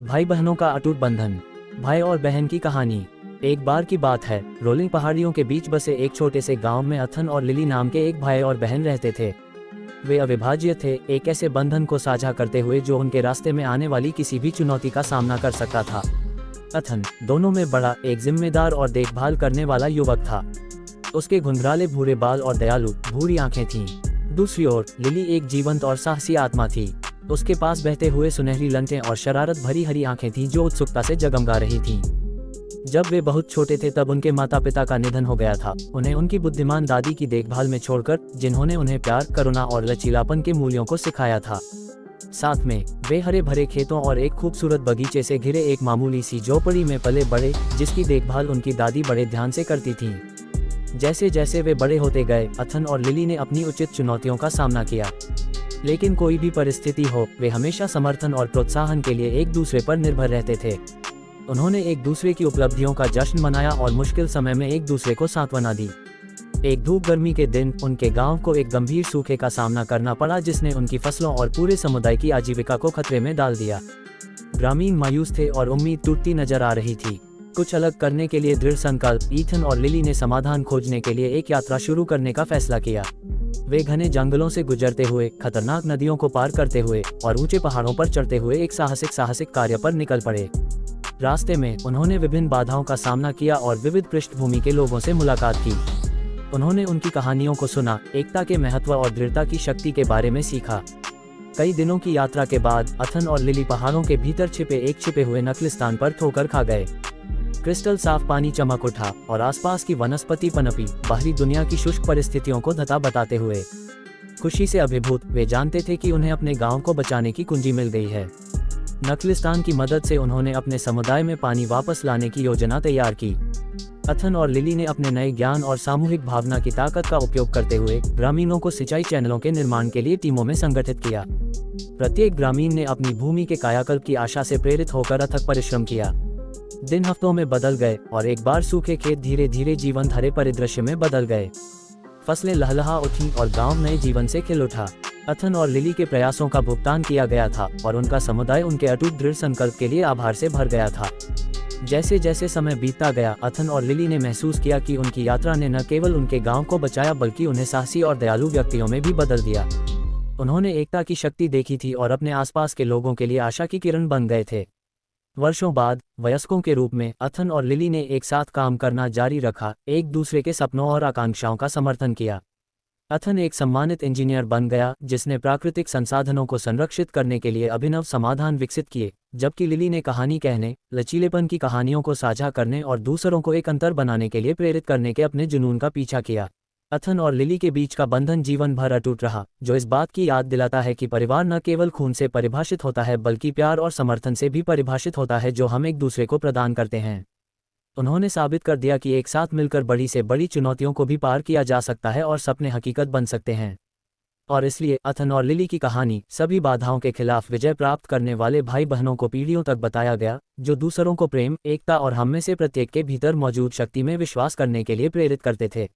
भाई बहनों का अटूट बंधन। भाई और बहन की कहानी। एक बार की बात है, रोलिंग पहाड़ियों के बीच बसे एक छोटे से गांव में अथन और लिली नाम के एक भाई और बहन रहते थे। वे अविभाज्य थे, एक ऐसे बंधन को साझा करते हुए जो उनके रास्ते में आने वाली किसी भी चुनौती का सामना कर सकता था। अथन दोनों में बड़ा, एक जिम्मेदार और देखभाल करने वाला युवक था। उसके घुंघराले भूरे बाल और दयालु भूरी आंखें थीं। दूसरी ओर लिली एक जीवंत और साहसी आत्मा थी। उसके पास बहते हुए सुनहरी लंटें और शरारत भरी हरी आंखें थीं जो उत्सुकता से जगमगा रही थीं। जब वे बहुत छोटे थे तब उनके माता पिता का निधन हो गया था, उन्हें उनकी बुद्धिमान दादी की देखभाल में छोड़कर, जिन्होंने उन्हें प्यार, करुणा और लचीलापन के मूल्यों को सिखाया था। साथ में वे हरे भरे खेतों और एक खूबसूरत बगीचे से घिरे एक मामूली सी झोपड़ी में पले बड़े, जिसकी देखभाल उनकी दादी बड़े ध्यान से करती थीं। जैसे जैसे वे बड़े होते गए, अथन और लिली ने अपनी उचित चुनौतियों का सामना किया। लेकिन कोई भी परिस्थिति हो, वे हमेशा समर्थन और प्रोत्साहन के लिए एक दूसरे पर निर्भर रहते थे। उन्होंने एक दूसरे की उपलब्धियों का जश्न मनाया और मुश्किल समय में एक दूसरे को सांत्वना दी। एक धूप गर्मी के दिन उनके गांव को एक गंभीर सूखे का सामना करना पड़ा, जिसने उनकी फसलों और पूरे समुदाय की आजीविका को खतरे में डाल दिया। ग्रामीण मायूस थे और उम्मीद टूटती नजर आ रही थी। कुछ अलग करने के लिए दृढ़ संकल्प, इथन और लिली ने समाधान खोजने के लिए एक यात्रा शुरू करने का फैसला किया। वे घने जंगलों से गुजरते हुए, खतरनाक नदियों को पार करते हुए और ऊंचे पहाड़ों पर चढ़ते हुए एक साहसिक कार्य पर निकल पड़े। रास्ते में उन्होंने विभिन्न बाधाओं का सामना किया और विविध पृष्ठभूमि के लोगों से मुलाकात की। उन्होंने उनकी कहानियों को सुना, एकता के महत्व और दृढ़ता की शक्ति के बारे में सीखा। कई दिनों की यात्रा के बाद अथन और लिली पहाड़ों के भीतर छिपे हुए नखलिस्तान पर ठोकर खा गए। क्रिस्टल साफ पानी चमक उठा और आसपास की वनस्पति पनपी, बाहरी दुनिया की शुष्क परिस्थितियों को धता बताते हुए। खुशी से अभिभूत वे जानते थे कि उन्हें अपने गांव को बचाने की कुंजी मिल गई है। नखलिस्तान की मदद से उन्होंने अपने समुदाय में पानी वापस लाने की योजना तैयार की। अथन और लिली ने अपने नए ज्ञान और सामूहिक भावना की ताकत का उपयोग करते हुए ग्रामीणों को सिंचाई चैनलों के निर्माण के लिए टीमों में संगठित किया। प्रत्येक ग्रामीण ने अपनी भूमि के कायाकल्प की आशा से प्रेरित होकर अथक परिश्रम किया। दिन हफ्तों में बदल गए और एक बार सूखे खेत धीरे धीरे जीवंत हरे परिदृश्य में बदल गए। फसलें लहलहा उठीं और गांव नए जीवन से खिल उठा। अथन और लिली के प्रयासों का भुगतान किया गया था और उनका समुदाय उनके अटूट दृढ़ संकल्प के लिए आभार से भर गया था। जैसे जैसे समय बीतता गया, अथन और लिली ने महसूस किया कि उनकी यात्रा ने न केवल उनके गांव को बचाया बल्कि उन्हें साहसी और दयालु व्यक्तियों में भी बदल दिया। उन्होंने एकता की शक्ति देखी थी और अपने आसपास के लोगों के लिए आशा की किरण बन गए थे। वर्षों बाद वयस्कों के रूप में अथन और लिली ने एक साथ काम करना जारी रखा, एक दूसरे के सपनों और आकांक्षाओं का समर्थन किया। अथन एक सम्मानित इंजीनियर बन गया जिसने प्राकृतिक संसाधनों को संरक्षित करने के लिए अभिनव समाधान विकसित किए, जबकि लिली ने कहानी कहने, लचीलेपन की कहानियों को साझा करने और दूसरों को एक अंतर बनाने के लिए प्रेरित करने के अपने जुनून का पीछा किया। अथन और लिली के बीच का बंधन जीवन भर अटूट रहा, जो इस बात की याद दिलाता है कि परिवार न केवल खून से परिभाषित होता है बल्कि प्यार और समर्थन से भी परिभाषित होता है जो हम एक दूसरे को प्रदान करते हैं। उन्होंने साबित कर दिया कि एक साथ मिलकर बड़ी से बड़ी चुनौतियों को भी पार किया जा सकता है और सपने हकीकत बन सकते हैं। और इसलिए अथन और लिली की कहानी सभी बाधाओं के खिलाफ विजय प्राप्त करने वाले भाई बहनों को पीढ़ियों तक बताया गया, जो दूसरों को प्रेम, एकता और हम में से प्रत्येक के भीतर मौजूद शक्ति में विश्वास करने के लिए प्रेरित करते थे।